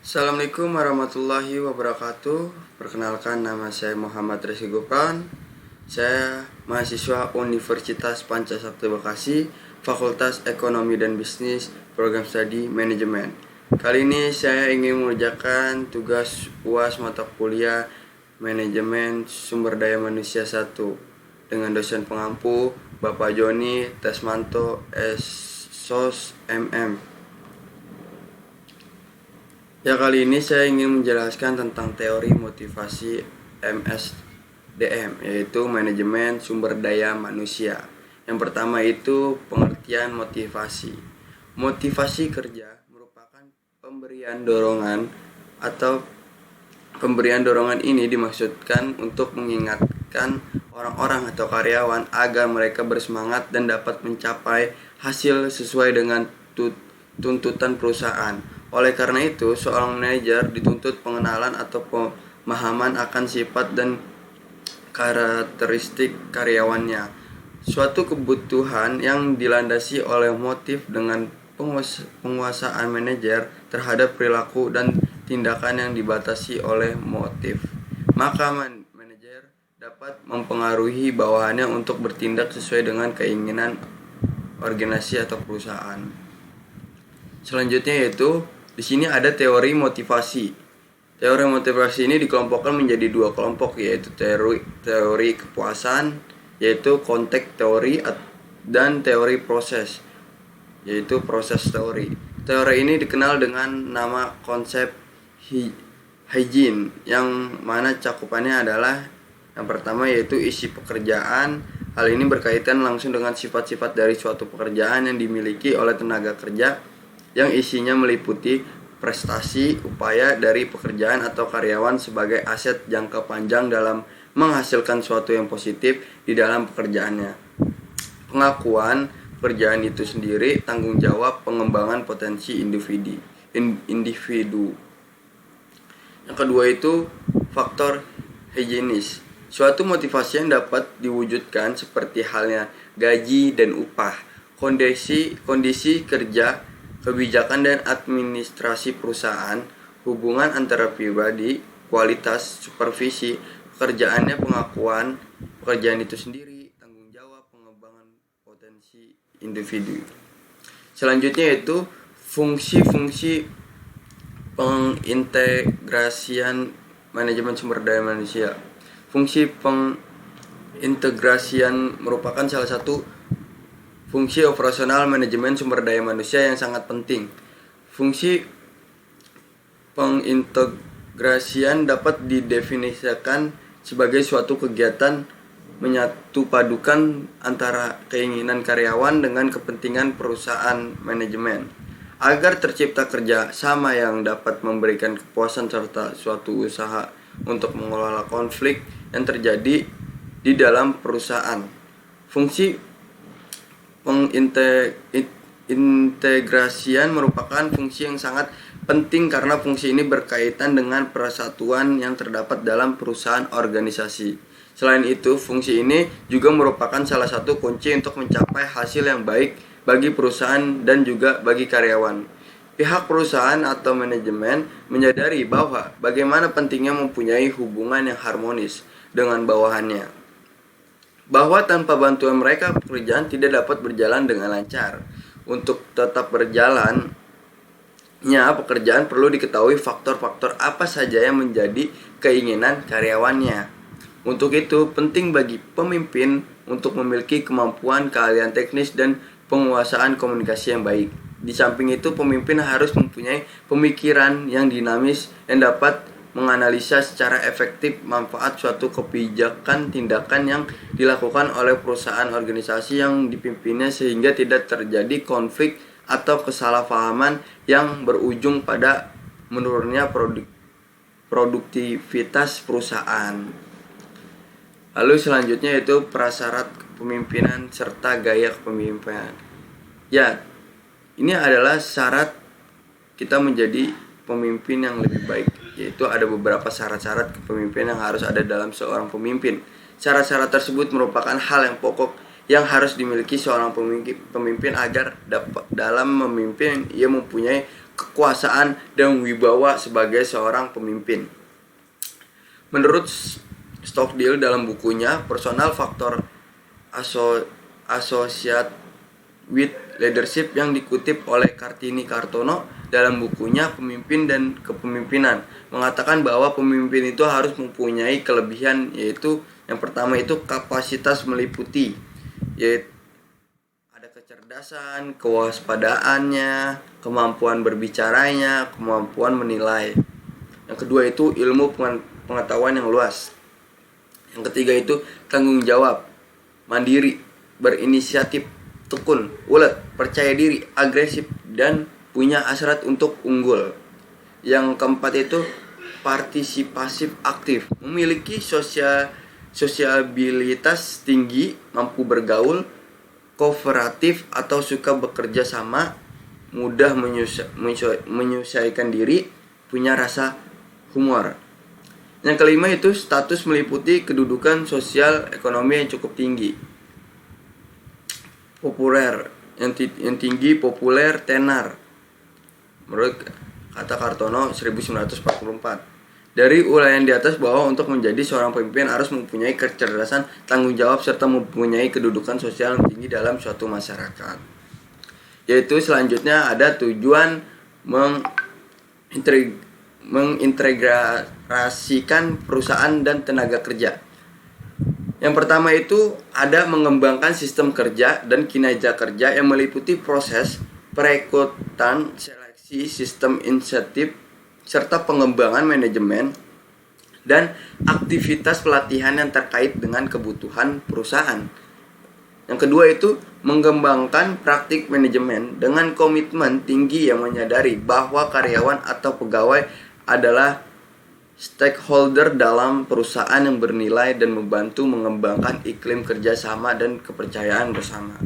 Assalamualaikum warahmatullahi wabarakatuh. Perkenalkan, nama saya Muhammad Rizky Gufron. Saya mahasiswa Universitas Pancasabda Bekasi, Fakultas Ekonomi dan Bisnis, Program Studi Manajemen. Kali ini saya ingin mengerjakan tugas UAS mata kuliah Manajemen Sumber Daya Manusia 1 dengan dosen pengampu Bapak Joni Tesmanto SOS MM. Ya, kali ini saya ingin menjelaskan tentang teori motivasi MSDM, yaitu Manajemen Sumber Daya Manusia. Yang pertama itu pengertian motivasi. Motivasi kerja merupakan pemberian dorongan ini dimaksudkan untuk mengingatkan orang-orang atau karyawan agar mereka bersemangat dan dapat mencapai hasil sesuai dengan tuntutan perusahaan. Oleh karena itu, seorang manajer dituntut pengenalan atau pemahaman akan sifat dan karakteristik karyawannya. Suatu kebutuhan yang dilandasi oleh motif dengan penguasaan manajer terhadap perilaku dan tindakan yang dibatasi oleh motif. Maka manajer dapat mempengaruhi bawahannya untuk bertindak sesuai dengan keinginan organisasi atau perusahaan. Selanjutnya yaitu di sini ada teori motivasi. Teori motivasi ini dikelompokkan menjadi dua kelompok, yaitu teori kepuasan, yaitu konteks teori, dan teori proses, yaitu proses teori. Teori ini dikenal dengan nama konsep hygiene, yang mana cakupannya adalah yang pertama yaitu isi pekerjaan. Hal ini berkaitan langsung dengan sifat-sifat dari suatu pekerjaan yang dimiliki oleh tenaga kerja, yang isinya meliputi prestasi, upaya dari pekerjaan atau karyawan sebagai aset jangka panjang dalam menghasilkan sesuatu yang positif di dalam pekerjaannya. Pengakuan pekerjaan itu sendiri, tanggung jawab, pengembangan potensi individu. Yang kedua itu faktor higienis. Suatu motivasi yang dapat diwujudkan seperti halnya gaji dan upah, kondisi kerja, kebijakan dan administrasi perusahaan, hubungan antara pribadi, kualitas, supervisi, pekerjaannya, pengakuan pekerjaan itu sendiri, tanggung jawab, pengembangan potensi individu. Selanjutnya yaitu fungsi-fungsi pengintegrasian manajemen sumber daya manusia. Fungsi pengintegrasian merupakan salah satu fungsi operasional manajemen sumber daya manusia yang sangat penting. Fungsi pengintegrasian dapat didefinisikan sebagai suatu kegiatan menyatupadukan antara keinginan karyawan dengan kepentingan perusahaan manajemen, agar tercipta kerja sama yang dapat memberikan kepuasan serta suatu usaha untuk mengelola konflik yang terjadi di dalam perusahaan. Fungsi pengintegrasian merupakan fungsi yang sangat penting karena fungsi ini berkaitan dengan persatuan yang terdapat dalam perusahaan organisasi. Selain itu, fungsi ini juga merupakan salah satu kunci untuk mencapai hasil yang baik bagi perusahaan dan juga bagi karyawan. Pihak perusahaan atau manajemen menyadari bahwa bagaimana pentingnya mempunyai hubungan yang harmonis dengan bawahannya, bahwa tanpa bantuan mereka pekerjaan tidak dapat berjalan dengan lancar. Untuk tetap berjalannya pekerjaan perlu diketahui faktor-faktor apa saja yang menjadi keinginan karyawannya. Untuk itu penting bagi pemimpin untuk memiliki kemampuan, keahlian teknis, dan penguasaan komunikasi yang baik. Di samping itu, pemimpin harus mempunyai pemikiran yang dinamis yang dapat menganalisa secara efektif manfaat suatu kebijakan tindakan yang dilakukan oleh perusahaan organisasi yang dipimpinnya sehingga tidak terjadi konflik atau kesalahpahaman yang berujung pada menurunnya produktivitas perusahaan. Lalu selanjutnya yaitu prasyarat kepemimpinan serta gaya kepemimpinan. Ya, ini adalah syarat kita menjadi pemimpin yang lebih baik, yaitu ada beberapa syarat-syarat kepemimpinan yang harus ada dalam seorang pemimpin. Syarat-syarat tersebut merupakan hal yang pokok yang harus dimiliki seorang pemimpin agar dalam memimpin ia mempunyai kekuasaan dan wibawa sebagai seorang pemimpin. Menurut Stockdale dalam bukunya Personal Factor Associated with Leadership yang dikutip oleh Kartini Kartono dalam bukunya Pemimpin dan Kepemimpinan, mengatakan bahwa pemimpin itu harus mempunyai kelebihan, yaitu yang pertama itu kapasitas meliputi, yaitu ada kecerdasan, kewaspadaannya, kemampuan berbicaranya, kemampuan menilai. Yang kedua itu ilmu pengetahuan yang luas. Yang ketiga itu tanggung jawab, mandiri, berinisiatif, tekun, ulet, percaya diri, agresif, dan punya hasrat untuk unggul. Yang keempat itu partisipasif aktif, memiliki sosiabilitas tinggi, mampu bergaul, kooperatif atau suka bekerja sama, mudah menyesuaikan diri, punya rasa humor. Yang kelima itu status meliputi kedudukan sosial ekonomi yang cukup tinggi, populer, yang tinggi, populer, tenar. Menurut kata Kartono 1944. Dari uraian di atas bahwa untuk menjadi seorang pemimpin harus mempunyai kecerdasan, tanggung jawab, serta mempunyai kedudukan sosial yang tinggi dalam suatu masyarakat. Yaitu selanjutnya ada tujuan mengintegrasikan perusahaan dan tenaga kerja. Yang pertama itu ada mengembangkan sistem kerja dan kinerja kerja yang meliputi proses perekrutan, seleksi, sistem insentif, serta pengembangan manajemen dan aktivitas pelatihan yang terkait dengan kebutuhan perusahaan. Yang kedua itu mengembangkan praktik manajemen dengan komitmen tinggi yang menyadari bahwa karyawan atau pegawai adalah stakeholder dalam perusahaan yang bernilai dan membantu mengembangkan iklim kerjasama dan kepercayaan bersama.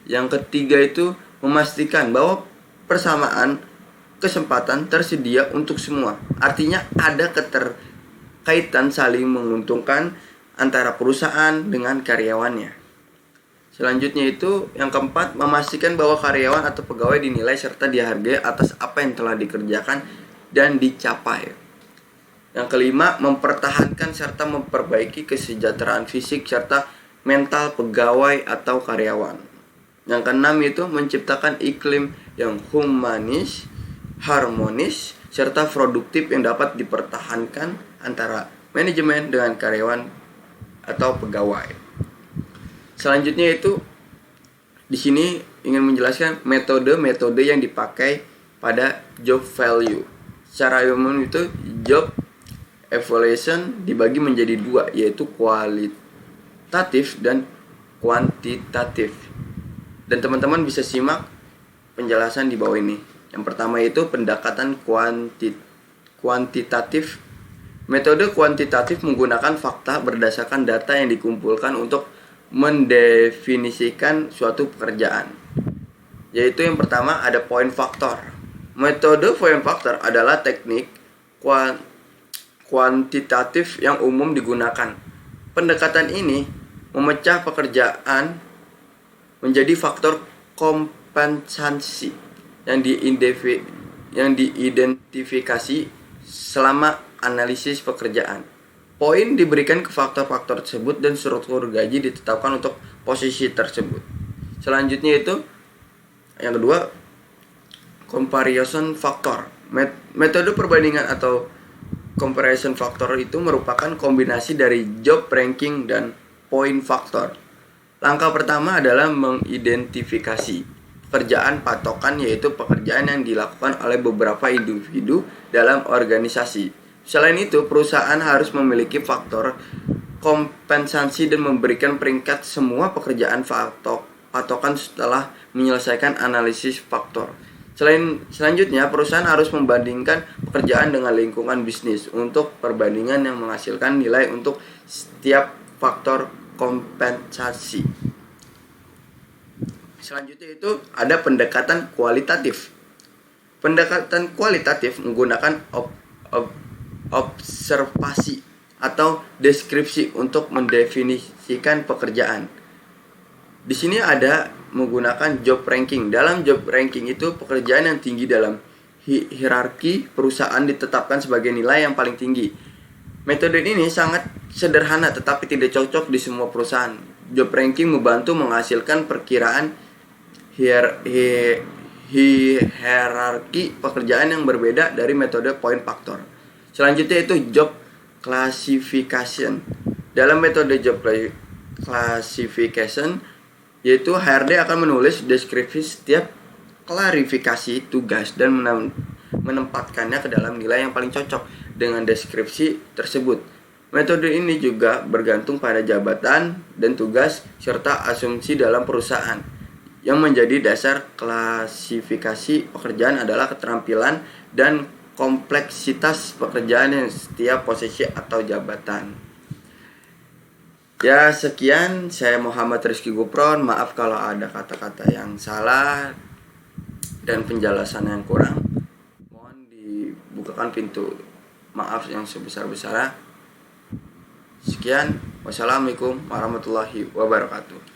Yang ketiga itu memastikan bahwa persamaan kesempatan tersedia untuk semua. Artinya ada keterkaitan saling menguntungkan antara perusahaan dengan karyawannya. Selanjutnya itu yang keempat, memastikan bahwa karyawan atau pegawai dinilai serta dihargai atas apa yang telah dikerjakan dan dicapai. Yang kelima, mempertahankan serta memperbaiki kesejahteraan fisik serta mental pegawai atau karyawan. Yang keenam itu menciptakan iklim yang humanis, harmonis, serta produktif yang dapat dipertahankan antara manajemen dengan karyawan atau pegawai. Selanjutnya itu di sini ingin menjelaskan metode-metode yang dipakai pada job value. Secara umum itu job evaluation dibagi menjadi dua, yaitu kualitatif dan kuantitatif. Dan teman-teman bisa simak penjelasan di bawah ini. Yang pertama itu pendekatan kuantitatif. Metode kuantitatif menggunakan fakta berdasarkan data yang dikumpulkan untuk mendefinisikan suatu pekerjaan. Yaitu yang pertama ada point factor. Metode point factor adalah teknik kuantitatif yang umum digunakan. Pendekatan ini memecah pekerjaan menjadi faktor kompensasi yang diidentifikasi selama analisis pekerjaan. Poin diberikan ke faktor-faktor tersebut dan struktur gaji ditetapkan untuk posisi tersebut. Selanjutnya itu yang kedua, comparison factor. Metode perbandingan atau comparison factor itu merupakan kombinasi dari job ranking dan point factor. Langkah pertama adalah mengidentifikasi pekerjaan patokan, yaitu pekerjaan yang dilakukan oleh beberapa individu dalam organisasi. Selain itu, perusahaan harus memiliki faktor kompensasi dan memberikan peringkat semua pekerjaan patokan setelah menyelesaikan analisis faktor. Selanjutnya, perusahaan harus membandingkan pekerjaan dengan lingkungan bisnis untuk perbandingan yang menghasilkan nilai untuk setiap faktor kompensasi. Selanjutnya itu ada pendekatan kualitatif. Pendekatan kualitatif menggunakan observasi atau deskripsi untuk mendefinisikan pekerjaan. Di sini ada menggunakan job ranking. Dalam job ranking itu pekerjaan yang tinggi dalam hierarki perusahaan ditetapkan sebagai nilai yang paling tinggi. Metode ini sangat sederhana tetapi tidak cocok di semua perusahaan. Job ranking membantu menghasilkan perkiraan hierarki pekerjaan yang berbeda dari metode point factor. Selanjutnya itu job classification. Dalam metode job classification, yaitu HRD akan menulis deskripsi setiap klarifikasi tugas dan menempatkannya ke dalam nilai yang paling cocok dengan deskripsi tersebut. Metode ini juga bergantung pada jabatan dan tugas serta asumsi dalam perusahaan. Yang menjadi dasar klasifikasi pekerjaan adalah keterampilan dan kompleksitas pekerjaan yang setiap posisi atau jabatan. Ya, sekian, saya Muhammad Rizky Gupron. Maaf kalau ada kata-kata yang salah dan penjelasan yang kurang. Mohon dibukakan pintu maaf yang sebesar-besarnya. Sekian, wassalamualaikum warahmatullahi wabarakatuh.